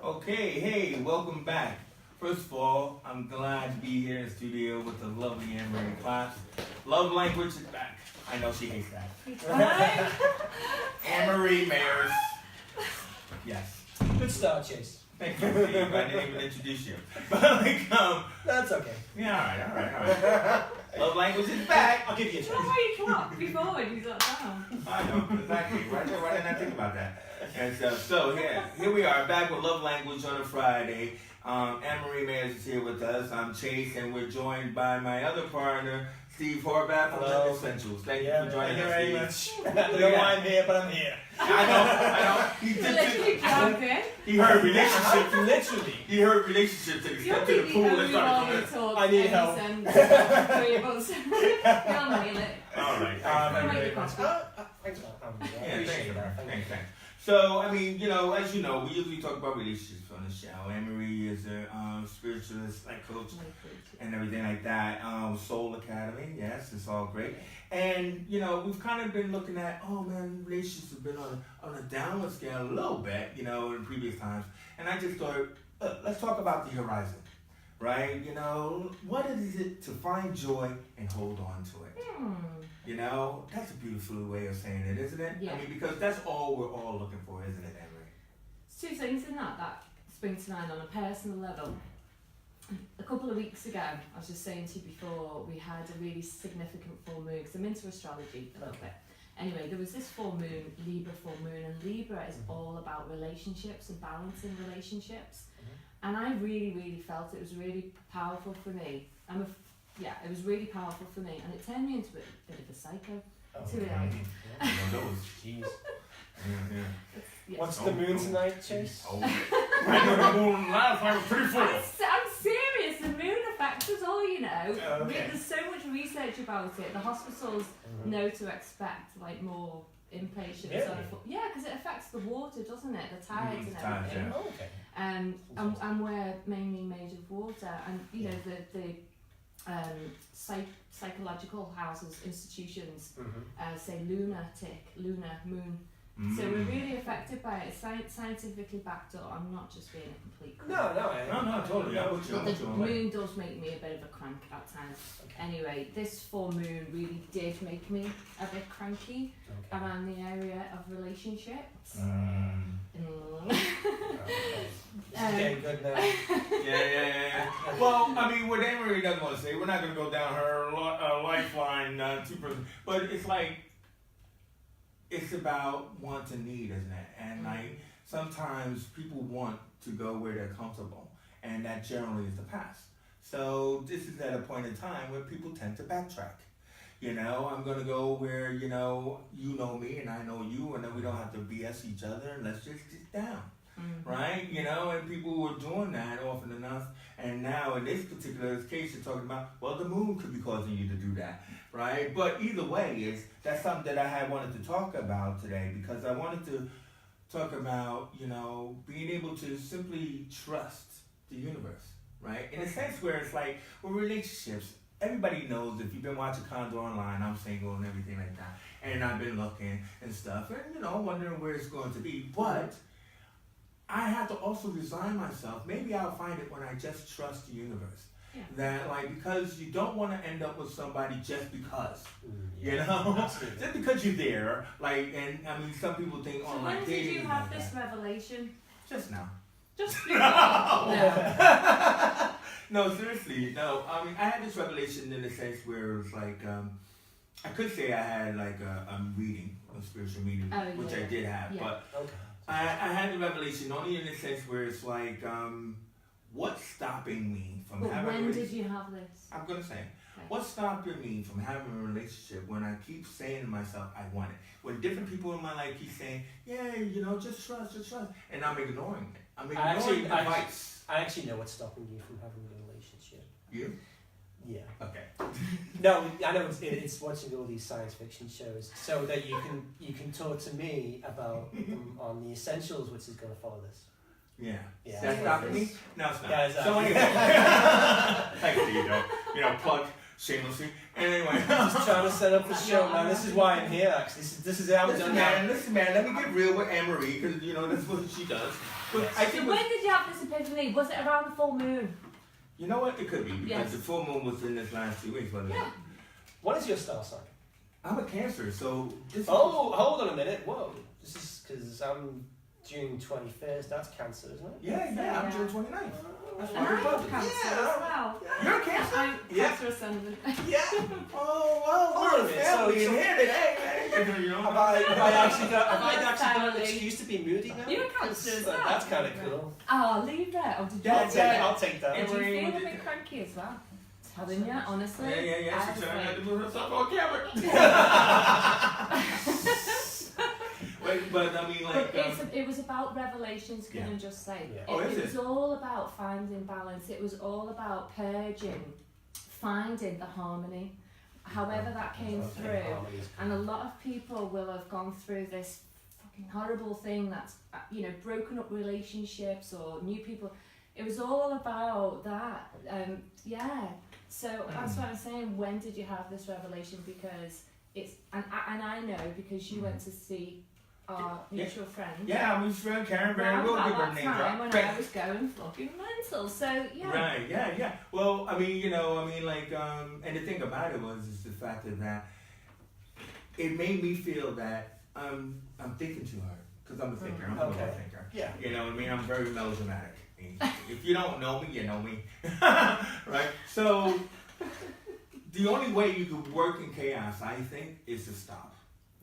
Okay, hey, welcome back. First of all, I'm glad to be here in the studio with the lovely Anne-Marie class. Love language is back. I know she hates that. Anne-Marie Mayers. Yes. Good start, Chase. Thank you, Steve. I didn't even introduce you. But That's okay. yeah, all right. Love language is back. I'll give you a That's chance. why you clapped before when you sat down. I know, exactly. Why didn't I think about that? And so here we are, back with Love Language on a Friday. Anne-Marie Mayers is here with us. I'm Chase, and we're joined by my other partner, Steve Horvath from Hello. Essentials. Thank you Yeah, for joining thank you very us, much. I don't know why I'm here, but I'm here. I know. He Literally plugged in. He heard relationships. Literally. He heard relationships and he You're stepped to the the pool and only started one doing who this. talks I need any help. sense. Three of us. You'll nail it. All right. Thank you Make very it much. possible. Thanks. I Yeah, appreciate thanks, that. thanks. So, I mean, as you know, we usually talk about relationships on the show. Anne-Marie is a spiritualist, like coach, and everything like that. Soul Academy, yes, it's all great. And, we've kind of been looking at, relationships have been on a downward scale a little bit, in previous times. And I just thought, let's talk about the horizon, right? What is it to find joy and hold on to it? That's a beautiful way of saying it, isn't it? Yeah. I mean, because that's all we're all looking for, isn't it, Anne-Marie? There's two things in that spring to mind on a personal level. A couple of weeks ago, I was just saying to you before, we had a really significant full moon, because I'm into astrology a little bit. Anyway, there was this full moon, Libra full moon, and Libra is all about relationships and balancing relationships. And I really, really felt it was really powerful for me. It was really powerful for me, and it turned me into a bit of a psycho. To be honest. Jeez. Yeah. What's the moon tonight, Chase? I know the moon last night was pretty full. I'm serious. The moon affects us all, Okay. There's so much research about it. The hospitals know to expect more inpatients. Really? Because it affects the water, doesn't it? The tides and tides, everything. Oh, okay. And we're mainly made of water, and the psychological houses, institutions, say lunatic, lunar, moon. So we're really affected by it. It's scientifically backed up. I'm not just being a complete crank. No, totally. But the moon does make me a bit of a crank at times. Okay. Anyway, this full moon really did make me a bit cranky around the area of relationships. This is getting good now. Yeah. Well, I mean, what Anne-Marie doesn't want to say, we're not going to go down her lifeline 2%, but it's like, it's about want and need, isn't it? And sometimes people want to go where they're comfortable, and that generally is the past. So this is at a point in time where people tend to backtrack. I'm gonna go where you know me and I know you, and then we don't have to BS each other, and let's just sit down, right? And people were doing that often enough, and now in this particular case, you're talking about, well, the moon could be causing you to do that, right? But either way, that's something that I had wanted to talk about today, because I wanted to talk about being able to simply trust the universe, right? In a sense where it's like with relationships. Everybody knows, if you've been watching Condor Online, I'm single and everything like that. And I've been looking and stuff and, wondering where it's going to be. But I have to also resign myself. Maybe I'll find it when I just trust the universe. Yeah. That, because you don't want to end up with somebody just because. Absolutely. Just because you're there. And I mean, some people think So online when dating. did you is have like this that. revelation? Just now. Just no. No, seriously, no. I mean, I had this revelation in a sense where it was like, I could say I had like a reading, a spiritual meeting, which I did have, but I had the revelation only in a sense where it's like, what's stopping me from But having when did you have this? I'm going to say, what's stopping me from having a relationship when I keep saying to myself, I want it? When different people in my life keep saying, yeah, just trust, and I'm ignoring it. I'm ignoring the advice. I actually know what's stopping you from having a relationship. You? Yeah. Okay. No, I know it's watching all these science fiction shows so that you can talk to me about on the essentials, which is going to follow this. Yeah. Yeah. That's stopping me? No, it's not. Yeah, exactly. So anyway, thanks, Steve. Plug shamelessly. Anyway. Just trying to set up the show, man. This is why I'm here, actually. This is how I'm Listen, done. man, let me get real with Anne-Marie, because, you know, that's what she does. But Yes. I think, When did you have this epiphany? Was it around the full moon? you know what? It could be, because Yes. the full moon was in this last 2 weeks, wasn't it? Yeah. What is your star sign? I'm a Cancer, so this Oh, hold on a minute. Whoa. This is because I'm June 21st. That's Cancer, isn't it? Yeah, I'm So, June 29th. That's And why we're I'm brothers. Cancer Yeah. as well. You're a Cancer? I'm Yeah. Cancer ascendant. Yeah. Oh, well, Hold on we're a a minute, family so- in here today, man. You know? Have I actually got I'm an family. excuse to be moody now? You're a Cancer as well. That's kind of cool. Oh, leave that. Oh, did you Yeah, feel yeah. I'll take that. Did you Anne-Marie, feel a would you- bit cranky as well? Telling you, honestly. Yeah. I She's was trying not like- to move herself on camera. but I mean, like, But it was about revelations, can I just say? Yeah. Oh, is it it? was all about finding balance. It was all about purging, finding the harmony, however that came through. And a lot of people will have gone through this fucking horrible thing that's, broken up relationships or new people. It was all about that. So that's what I'm saying. When did you have this revelation? Because it's, and I know because you went to see our mutual friend. yeah, I'm his friend Karen Barry. Around We'll about give her a that name time drop. when I was going fucking mental. So yeah. Right, yeah. Well, I mean, and the thing about it is the fact that it made me feel that I'm thinking too hard, because I'm a thinker. I'm a Okay. thinker. Yeah. You know what I mean? I'm very melodramatic. If you don't know me, you know me. Right? So, the only way you could work in chaos, I think, is to stop.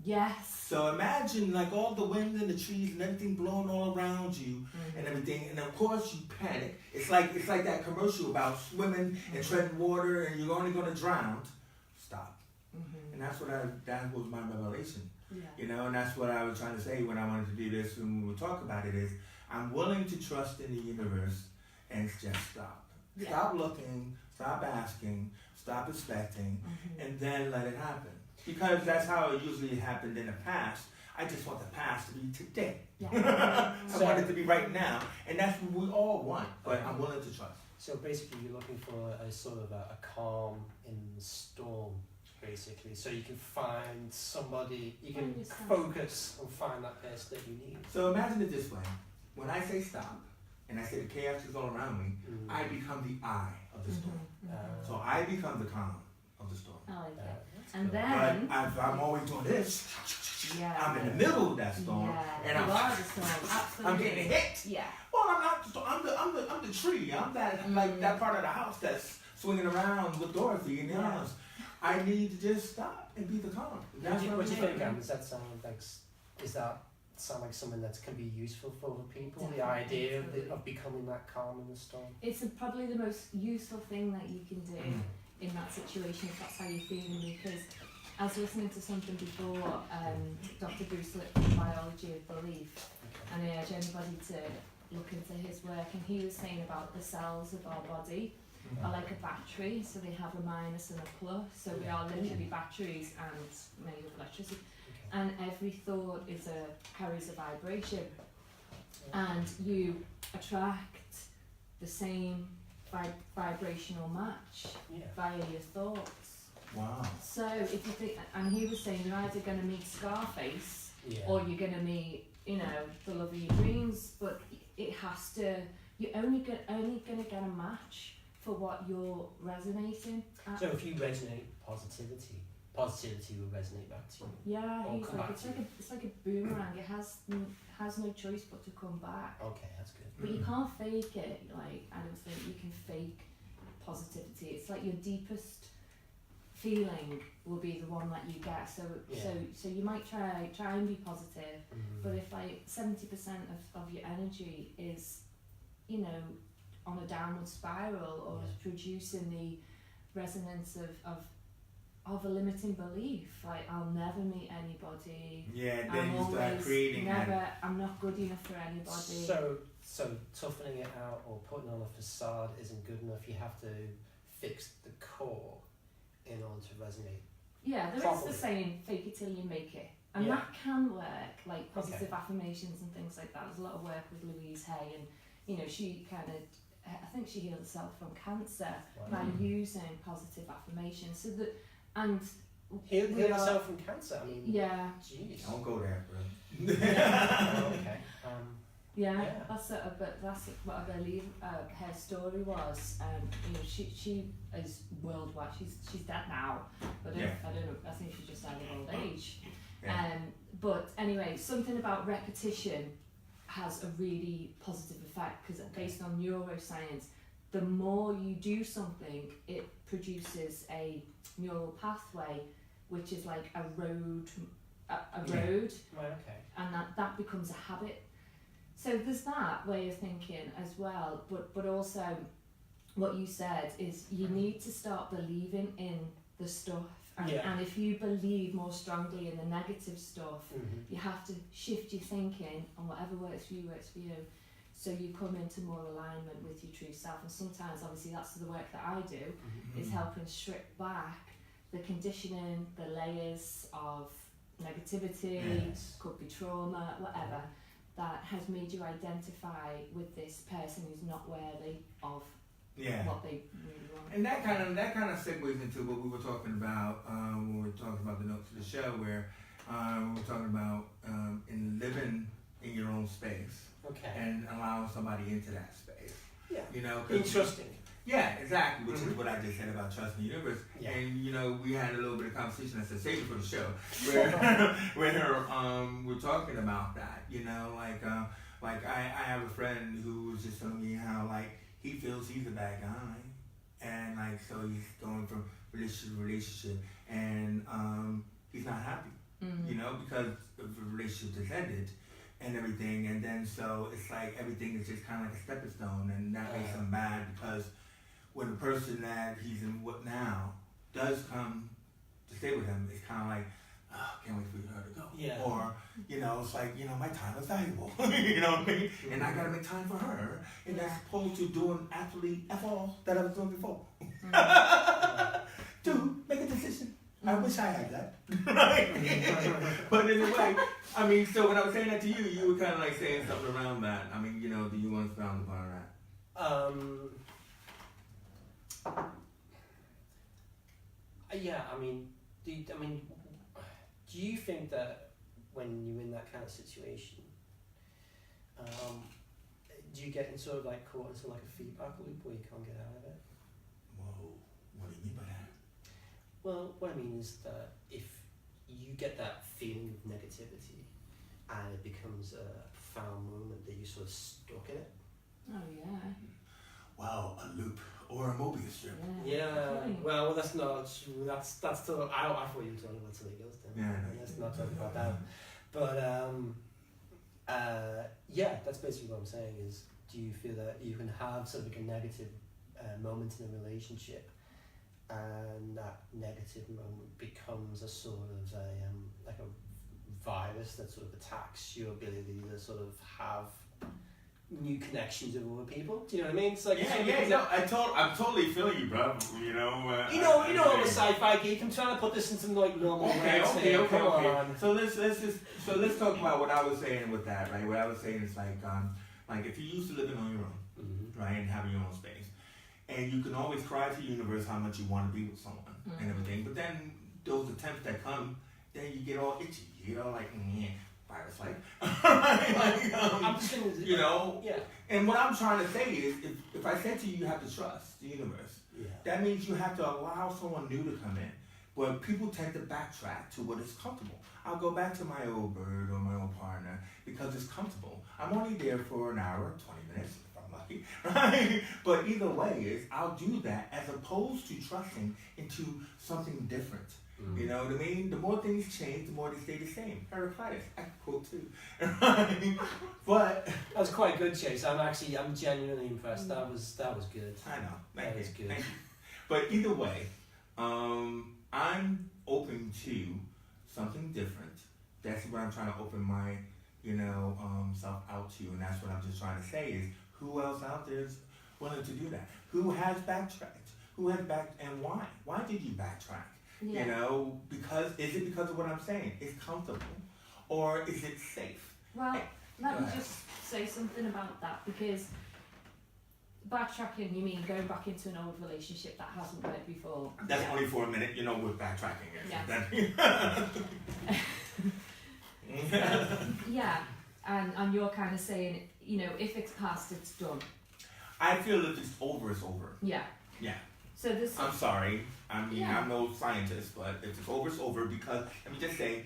Yes. So imagine like all the wind and the trees and everything blowing all around you and everything, and of course you panic. It's like that commercial about swimming and treading water and you're only gonna drown. Stop. And that was my revelation. Yeah. You know, and that's what I was trying to say when I wanted to do this when we were talking about it is I'm willing to trust in the universe and just stop. Yeah. Stop looking, stop asking, stop expecting, and then let it happen. Because that's how it usually happened in the past. I just want the past to be today. Yeah. I want it to be right now. And that's what we all want, but I'm willing to trust. So basically, you're looking for a sort of a calm in the storm, basically. So you can find somebody, you can Find yourself. focus and find that person that you need. So imagine it this way. When I say stop, and I say the chaos is all around me, I become the eye of the storm. So I become the calm of the storm. I like it. That's And cool. then, But if I'm always doing this, yeah, I'm in the middle of that storm, yeah, and you are the storm. Absolutely. I'm getting hit. Yeah. Well, I'm not the storm. I'm the tree. I'm that like that part of the house that's swinging around with Dorothy in the Yeah. arms. I need to just stop and be the calm. That's What do you I'm think, doing. Anne? Does that sound like sound like something that can be useful for other people? The Definitely. idea of becoming that calm in the storm. It's probably the most useful thing that you can do in that situation if that's how you're feeling, because I was listening to something before, Dr. Bruce Lipton, Biology of Belief, and I urge anybody to look into his work, and he was saying about the cells of our body are like a battery, so they have a minus and a plus, so we are literally batteries and made of electricity, and every thought carries a vibration, and you attract the same vibrational match Yeah. via your thoughts. Wow. So if you think, and he was saying you're either going to meet Scarface Yeah. or you're going to meet, the love of your dreams, but it has to, you're only going to get a match for what you're resonating at. So if you resonate positivity will resonate back to you. Yeah, Or he's come like, back it's to like it's like a boomerang. It has no choice but to come back. Okay, that's good. But you can't fake it. Like, I don't think you can fake positivity. It's like your deepest feeling will be the one that you get. So so you might try and be positive, but if like 70% of your energy is, on a downward spiral or is producing the resonance of a limiting belief, like I'll never meet anybody. Yeah, then I'm you start always creating that. I'm not good enough for anybody. So toughening it out or putting on a facade isn't good enough. You have to fix the core in order to resonate. Yeah, there is Properly. the saying, fake it till you make it. And Yeah. that can work, like positive affirmations and things like that. There's a lot of work with Louise Hay, and she kind of I think she healed herself from cancer Wow. by using positive affirmations. So that, and Heal we yourself from cancer. I mean, yeah, jeez. Don't go there, bro. Oh, okay. yeah, Yeah. but that's what I believe her story was. You know, she is worldwide. She's dead now, but Yeah. I don't know. I think she just died of old age. Yeah. But anyway, something about repetition has a really positive effect because based on neuroscience, the more you do something, it produces a neural pathway, which is like a road, road, Right. Okay. and that becomes a habit. So there's that way of thinking as well, but also what you said is you need to start believing in the stuff, and, Yeah. and if you believe more strongly in the negative stuff, Mm-hmm. you have to shift your thinking, and whatever works for you works for you. So you come into more alignment with your true self, and sometimes obviously that's the work that I do, is helping strip back the conditioning, the layers of negativity, Yes. could be trauma, whatever, that has made you identify with this person who's not worthy of Yeah. what they really want. And that kind of segues into what we were talking about when we were talking about the notes of the show, where we were talking about in living in your own space Okay. and allowing somebody into that space. Yeah. You know, 'cause- Interesting. yeah, exactly, which Mhm. is what I just said about trusting the universe. Yeah. And you know, we had a little bit of conversation. I said, save it for the show, where we're talking about that. You know, like I have a friend who was just telling me how like he feels he's a bad guy, and like so he's going from relationship to relationship, and he's not happy. You know, because the relationship has ended and everything, and then so it's like everything is just kind of like a stepping stone, and that makes him mad because when the person that he's in with now does come to stay with him, it's kind of like, oh, can't wait for her to go. Yeah. Or, you know, it's like, you know, my time is valuable. You know what I mean? And I gotta make time for her, and as opposed to doing absolutely F all that I was doing before. Dude, make a decision. I wish I had that. Right? But in a way, I mean, so when I was saying that to you, you were kind of like saying something around that. I mean, you know, do you want to expound upon that? Yeah, I mean, do you think that when you're in that kind of situation, do you get in sort of like caught into like a feedback loop where you can't get out of it? Whoa, what do you mean by that? Well, what I mean is that if you get that feeling of negativity and it becomes a profound moment that you're sort of stuck in it. Oh yeah. Wow, a loop or a Mobius strip. Yeah. Definitely. Well, that's not true. That's still. I thought you were talking about something else. Then. Yeah, I know. Let's not talk about that. But yeah, that's basically what I'm saying. Is do you feel that you can have sort of like a negative moment in a relationship, and that negative moment becomes a sort of like a virus that sort of attacks your ability to sort of have new connections with other people. Do you know what I mean? It's like I'm totally feeling you, bro. You know. you know, I'm a sci-fi geek. I'm trying to put this into like normal words. Okay. Come on. So let's talk about what I was saying with that, right? What I was saying is like if you're used to living on your own, Mm-hmm. right, and having your own space, and you can always cry to the universe how much you want to be with someone and everything, but then those attempts that come, then you get all itchy. You know, like virus, like, I'm just thinking, you know. Yeah. And what I'm trying to say is, if I said to you, you have to trust the universe. Yeah. That means you have to allow someone new to come in. But people tend to backtrack to what is comfortable. I'll go back to my old bird or my old partner because it's comfortable. I'm only there for an hour, 20 minutes, if I'm lucky, right? But either way is I'll do that as opposed to trusting into something different. Mm-hmm. You know what I mean? The more things change, the more they stay the same. Heraclitus, I can quote too. But That was quite good, Chase. I'm genuinely impressed. That was good. I know. That is good. Thank you. But either way, I'm open to something different. That's what I'm trying to open my, self out to, and that's what I'm just trying to say is who else out there is willing to do that? Who has backtracked? Who has and why? Why did you backtrack? Yeah. You know, is it because of what I'm saying? It's comfortable, or is it safe? Well, let Go me ahead. just say something about that because backtracking, you mean going back into an old relationship that hasn't worked before? That's Yeah. only for a minute. You know what backtracking is. Yeah. Yeah, and you're kind of saying, you know, if it's past, it's done. I feel if it's over, it's over. Yeah. Yeah. So this. I'm sorry. I mean, Yeah. I'm no scientist, but if it's over, it's over. Because let me just say,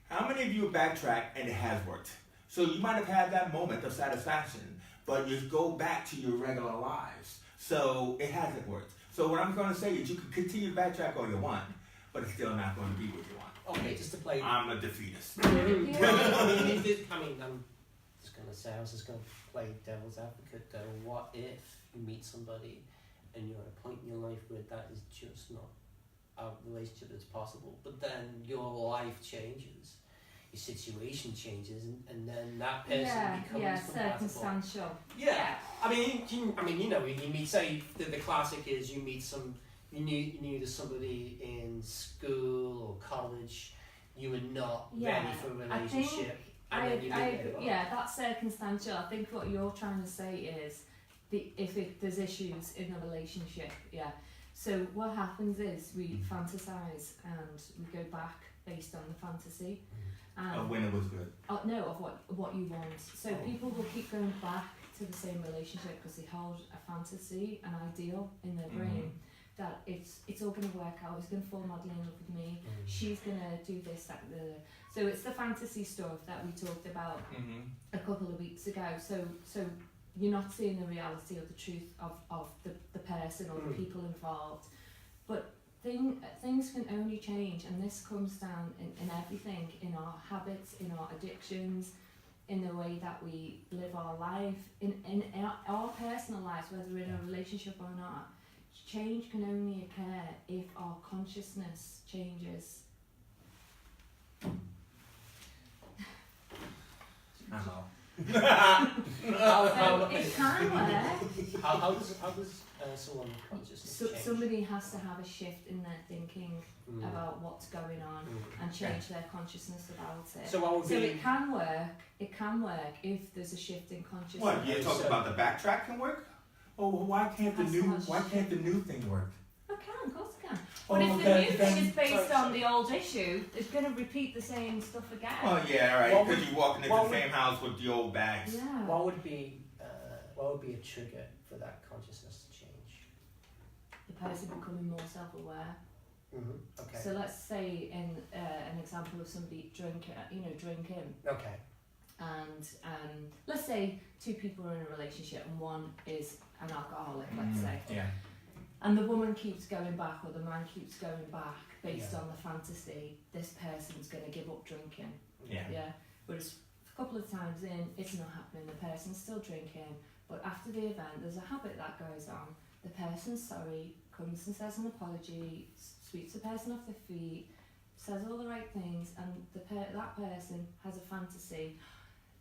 how many of you backtrack and it has worked? So you might have had that moment of satisfaction, but you go back to your regular lives. So it hasn't worked. So what I'm going to say is you can continue to backtrack all you want, but it's still not going to be what you want. Okay, just to play. I'm a defeatist. I mean, I'm just gonna say, I was just gonna play devil's advocate though. What if you meet somebody and you're at a point in your life where that is just not a relationship that's possible, but then your life changes, your situation changes, and then that person becomes compatible. Circumstantial. Yeah, I mean, you know, when you meet, say, the classic is you meet you knew somebody in school or college, you were not ready for a relationship. That's circumstantial. I think what you're trying to say is, there's issues in a relationship, So what happens is we fantasize and we go back based on the fantasy. When it was good. Of what you want. So people will keep going back to the same relationship because they hold a fantasy, an ideal in their brain that it's all going to work out. He's going to fall madly in love with me. She's going to do this, that, the. So it's the fantasy stuff that we talked about a couple of weeks ago. So you're not seeing the reality or the truth of the person or the people involved. But things can only change, and this comes down in everything, in our habits, in our addictions, in the way that we live our life, in our personal lives, whether we're in a relationship or not. Change can only occur if our consciousness changes. Uh-huh. So it can work. How does someone consciousness change? Somebody has to have a shift in their thinking about what's going on and change their consciousness about it. So it can work. It can work if there's a shift in consciousness. What, you're talking about the backtrack can work? Oh, well, why can't the new thing work? It can, of course it can. But if the new thing is based on the old issue, it's going to repeat the same stuff again. Oh yeah, right. Because you're walking into the same house with the old bags. Yeah. What would be a trigger for that consciousness to change? The person becoming more self-aware. Okay. So let's say in an example of somebody drinking. Okay. And let's say two people are in a relationship and one is an alcoholic, let's say. Yeah. And the woman keeps going back or the man keeps going back based on the fantasy, this person's going to give up drinking. Yeah. Whereas a couple of times in, it's not happening, the person's still drinking, but after the event, there's a habit that goes on. The person's sorry, comes and says an apology, sweeps the person off their feet, says all the right things, and that person has a fantasy.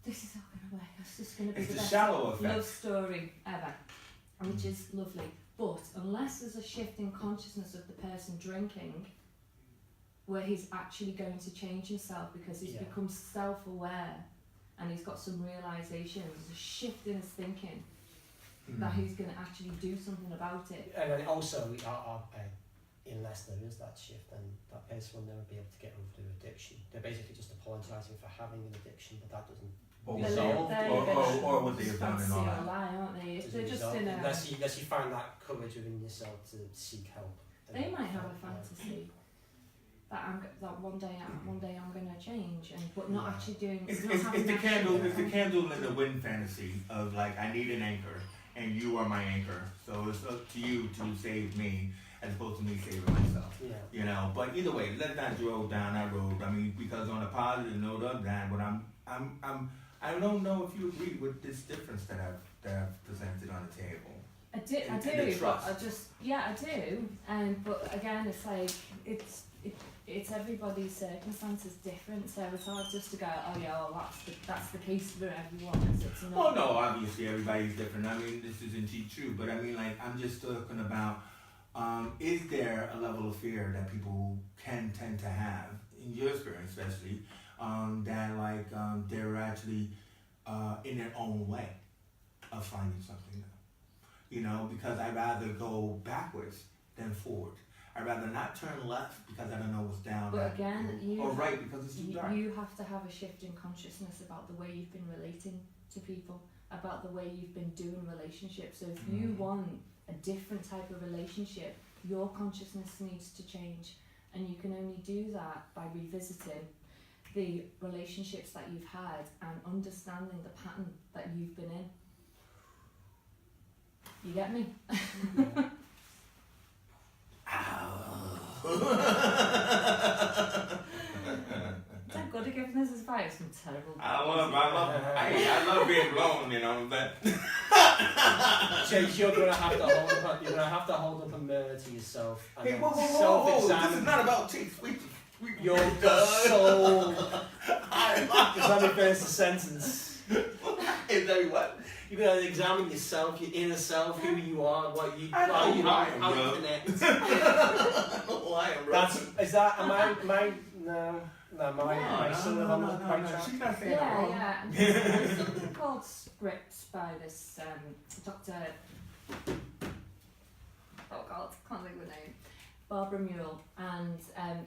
This is not going to work. It's just going to be It's the the best shallow effect. love story ever, which is lovely. But unless there's a shift in consciousness of the person drinking, where he's actually going to change himself because he's become self-aware and he's got some realizations, there's a shift in his thinking that he's going to actually do something about it. And then also, unless there is that shift, then that person will never be able to get over their addiction. They're basically just apologising for having an addiction, but that doesn't resolve. Or what they have done and all that. Lie, aren't they? They're just in a. Unless you find that courage within yourself to seek help. They might have a fantasy that one day I'm going to change, but not actually doing. It's the candle in the wind fantasy of like I need an anchor and you are my anchor, so it's up to you to save me as opposed to me saving myself. Yeah. You know, but either way, let's not go down that road. I mean, because on a positive note of that, but I don't know if you agree with this difference that I've presented on the table. I do, but I do. But again, it's like it's everybody's circumstances different, so it's hard just to go, that's the case for everyone. It's not. Oh no, obviously everybody's different. I mean, this isn't true, but I mean, like, I'm just talking about, is there a level of fear that people can tend to have, in your experience especially, that like they're actually in their own way of finding something new? you know, because I'd rather go backwards than forward. I'd rather not turn left because I don't know what's down. But again, or right because it's too dark. you have to have a shift in consciousness about the way you've been relating to people, about the way you've been doing relationships. So if you want a different type of relationship, your consciousness needs to change, and you can only do that by revisiting the relationships that you've had and understanding the pattern that you've been in. You get me? Is that good at giving this advice? I'm terrible. I love being blown, you know, that. Chase, you're gonna have to hold up a mirror to yourself and Hey, then whoa, self-examine. this is not about Chase. Your soul. Let me finish the sentence. Is that what? You're gonna examine yourself, your inner self, who you are, what you, I know how you, who I am, how bro. you connect. Lion, bro. That's is that am I no my son of on the right track? She's not saying that Yeah, wrong. yeah. And there's something called scripts by this Dr. Oh God, can't think of the name. Barbara Mule, and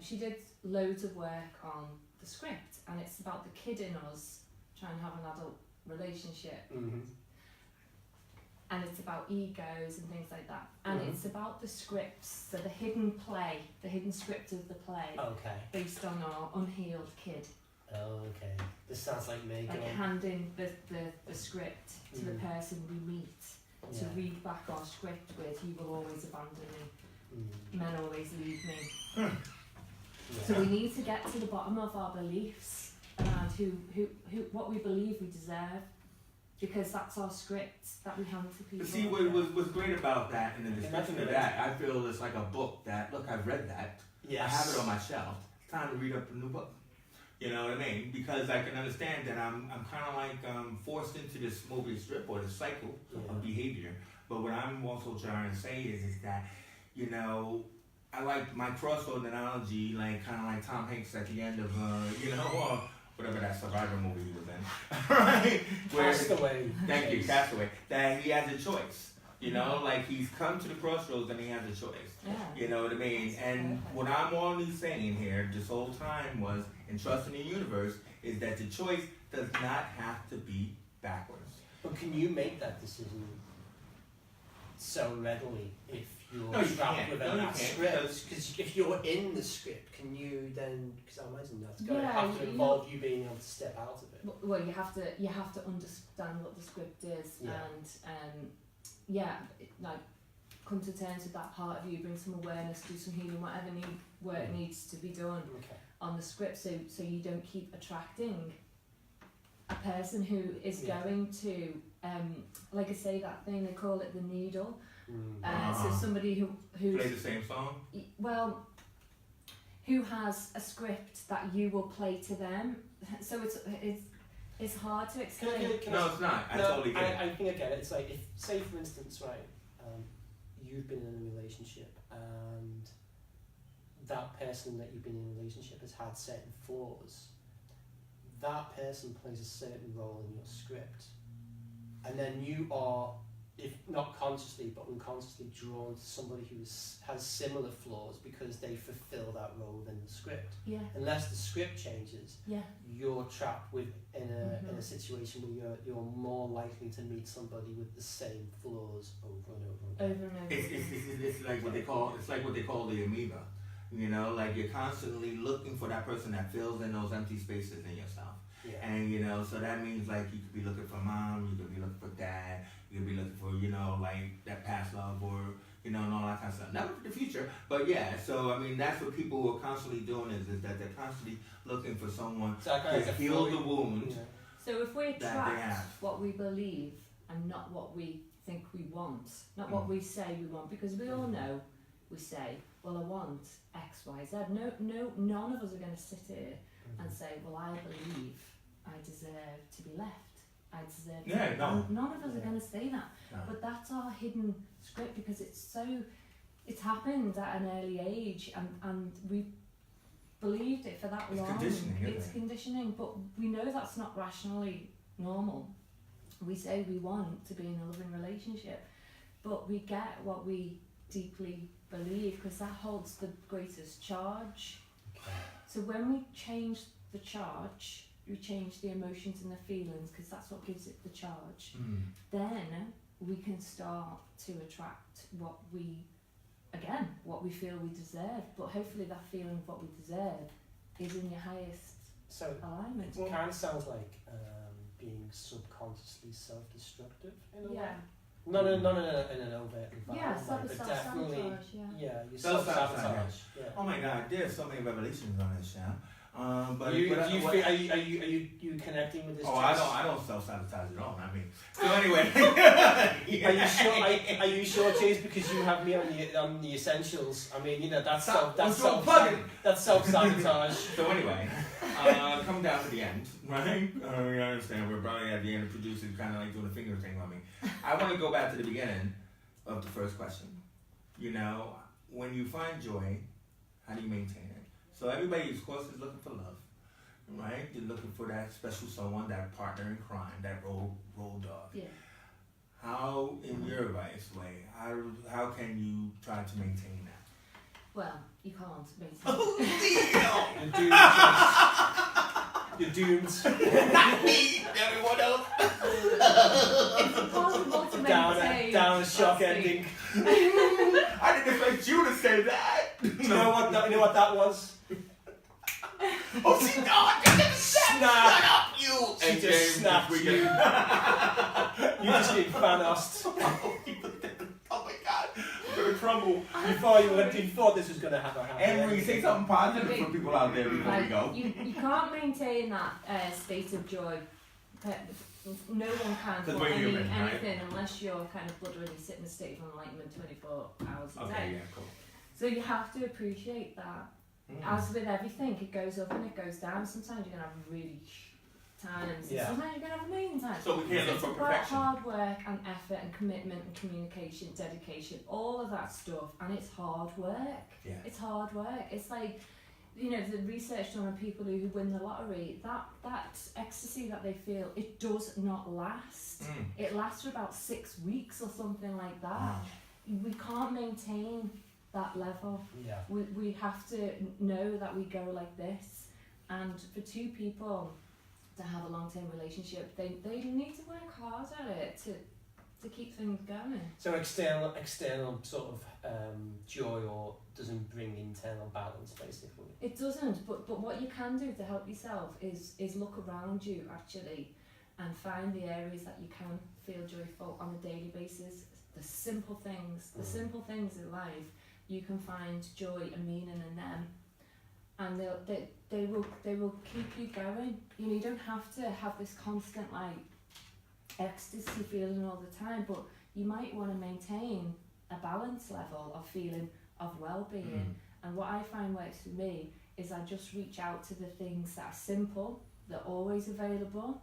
she did loads of work on the script, and it's about the kid in us trying to have an adult relationship, and it's about egos and things like that, and it's about the scripts, so the hidden play, the hidden script of the play, Okay. based on our unhealed kid. Oh, okay. This sounds like me Like going. handing the script to the person we meet to read back our script with, you will always abandon me, men always leave me. Yeah. So we need to get to the bottom of our beliefs around who what we believe we deserve, because that's our script that we hand to people. But see, what's great about that and the description of that, I feel it's like a book that, look, I've read that. Yes. I have it on my shelf. It's time to read up a new book. You know what I mean? Because I can understand that I'm kind of like forced into this movie strip or this cycle of behavior. But what I'm also trying to say is that, you know, I like my crossroad analogy, like kind of like Tom Hanks at the end of, whatever that Survivor movie he was in, right? Castaway. Thank you, Castaway. That he has a choice. You know, like he's come to the crossroads and he has a choice. Yeah. You know what I mean? And what I'm only saying here this whole time was, in trusting the universe, is that the choice does not have to be backwards. But can you make that decision so readily if you're No, you trapped can't. within No, you that can't, script? Because if you're in the script, can you then? Because I imagine that's going to Yeah, have to involve you being able to step out of it. Well, you have to understand what the script is, and like come to terms with that part of you, bring some awareness, do some healing, whatever work needs to be done Okay. on the script, so you don't keep attracting a person who is going to like I say, that thing they call it the needle. So somebody who Play the same song? who has a script that you will play to them. So it's hard to explain. No, it's not. I totally get it. I think I get it. It's like, if, say for instance, right, you've been in a relationship and that person that you've been in a relationship has had certain flaws. That person plays a certain role in your script. And then you are, if not consciously but unconsciously, drawn to somebody who has similar flaws because they fulfill that role within the script. Yeah. Unless the script changes, Yeah. you're trapped in a situation where you're more likely to meet somebody with the same flaws over and over again. Over and over. It's like what they call the amoeba. You know, like you're constantly looking for that person that fills in those empty spaces in yourself. Yeah. And you know, so that means like you could be looking for mom, you could be looking for dad, you could be looking for, you know, like that past love or, you know, and all that kind of stuff. Not for the future, but yeah. So I mean, that's what people are constantly doing is that they're constantly looking for someone to heal the wound. Yeah. So if we that they attract have. what we believe and not what we think we want, not what we say we want, because we all know, we say, well, I want X, Y, Z. No, none of us are going to sit here and say, well, I believe I deserve to be left. I deserve to be no. None of us are going to say that. No. But that's our hidden script, because it's happened at an early age, and we believed it for that It's long. conditioning, isn't It's it? conditioning, but we know that's not rationally normal. We say we want to be in a loving relationship, but we get what we deeply believe because that holds the greatest charge. Okay. So when we change the charge, we change the emotions and the feelings because that's what gives it the charge. Then we can start to attract what we feel we deserve. But hopefully that feeling of what we deserve is in your highest So alignment. it kind of sounds like being subconsciously self-destructive in a way. Yeah. Not in an overt Yeah, environment, but definitely, self-sabotage, yeah. you Self-sabotage. self-sabotage. Yeah. Oh my God, there's so many revelations on this show. But Do you but feel, what- are you connecting with this? Oh, I don't self-sabotage at all. I mean, so anyway. Are you sure, Chase? Because you have me on the essentials. I mean, that's self-sabotage. So anyway, come down to the end, right? We understand we're probably at the end. The producer kind of like doing a finger thing on me. I want to go back to the beginning of the first question. When you find joy, how do you maintain it? So everybody, of course, is looking for love, right? They're looking for that special someone, that partner in crime, that road dog. Yeah. How, in your advice, way, how can you try to maintain that? Well, you can't basically. Oh, You're doomed. not me, everyone else. It's impossible to maintain. Down a shock that state. ending. I didn't expect you to say that. You know what that was? Oh, she Snap. Shut up, you. She just snapped you. You just been Thanos. Oh my God, I'm gonna crumble. You thought this was gonna have a happy Anne-Marie, ending. say something positive for people out there before we Like, go. you can't maintain that state of joy. No one can 'Cause for we're human, right? anything unless you're kind of blood ready, sit in a state of enlightenment 24 hours a Okay, day. yeah, cool. So you have to appreciate that. As with everything, it goes up and it goes down. Sometimes you're gonna have really times. Yeah. Sometimes you're gonna have amazing times. So we can't look It's for about perfection. hard work and effort and commitment and communication, dedication, all of that stuff, and it's hard work. Yeah. It's hard work. It's like, the research done on people who win the lottery, that ecstasy that they feel, it does not last. It lasts for about 6 weeks or something like that. Wow. We can't maintain that level. Yeah. We have to know that we go like this, and for two people to have a long-term relationship, they need to work hard at it to keep things going. So external sort of joy or doesn't bring internal balance, basically. It doesn't, but what you can do to help yourself is look around you actually and find the areas that you can feel joyful on a daily basis. The simple things in life, you can find joy and meaning in them, and they will keep you going. You don't have to have this constant ecstasy feeling all the time, but you might want to maintain a balance level of feeling of well-being. And what I find works for me is I just reach out to the things that are simple, they're always available,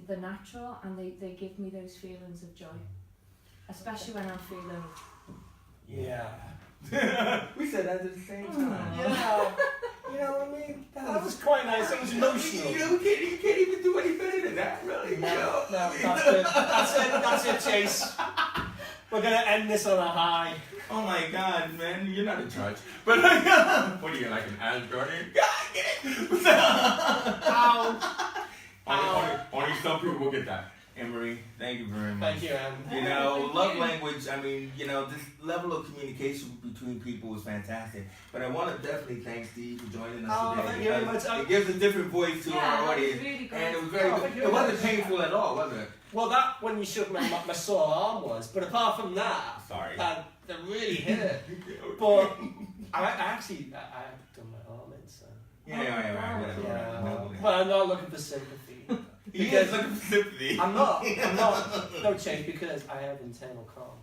they're natural, and they give me those feelings of joy, especially when I'm feeling. Yeah. We said that at the same time. Yeah. You know what I mean? That was quite nice. It was emotional. You can't even do any better than that, really. No, that's it. That's it, Chase. We're gonna end this on a high. Oh my God, man, you're not in charge. But what are you, like an Asgardian? God, get it! Ow. Only some people will get that. Anne-Marie, thank you very much. Thank you, Em. Thank Love you. language, this level of communication between people is fantastic. But I want to definitely thank Steve for joining us Oh, today. thank you very because much. It gives a different voice to Yeah, our that was audience. really great. And it was very Oh, good. thank you It very wasn't much. painful at all, was it? Well, that when you shook my sore arm was, but apart from that, Sorry. that really hit. But I actually I've done my arm in, so Yeah, whatever. yeah. No, But I'm not looking for sympathy. He is looking for sympathy. I'm not. No change because I have internal calm.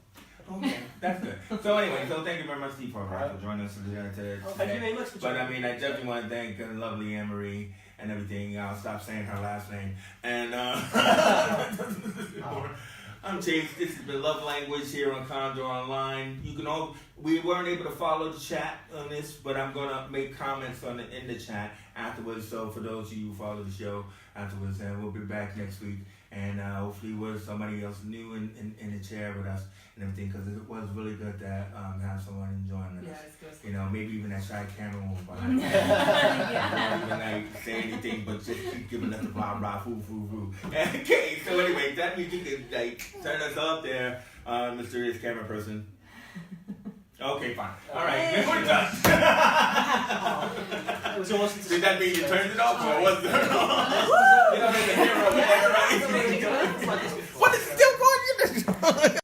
Okay, that's good. So anyway, thank you very much, Steve, for joining us today. Oh, thank you very much for But joining. I definitely want to thank lovely Anne-Marie and everything. I'll stop saying her last name. And I'm Chase. This has been Love Language here on Condor Online. We weren't able to follow the chat on this, but I'm gonna make comments in the chat afterwards. So for those of you who follow the show afterwards, and we'll be back next week. and hopefully with somebody else new in the chair with us and everything, because it was really good to have someone enjoying Yeah, us. it's good. You know, maybe even that shy cameraman behind. Yeah. Not even like say anything, but just keep giving us the blah foo. Okay, so anyway, that means you can like turn us up there, mysterious camera person. Okay, fine. All right, then we're done. It was awesome to Did that mean you turned it off or was it? You know,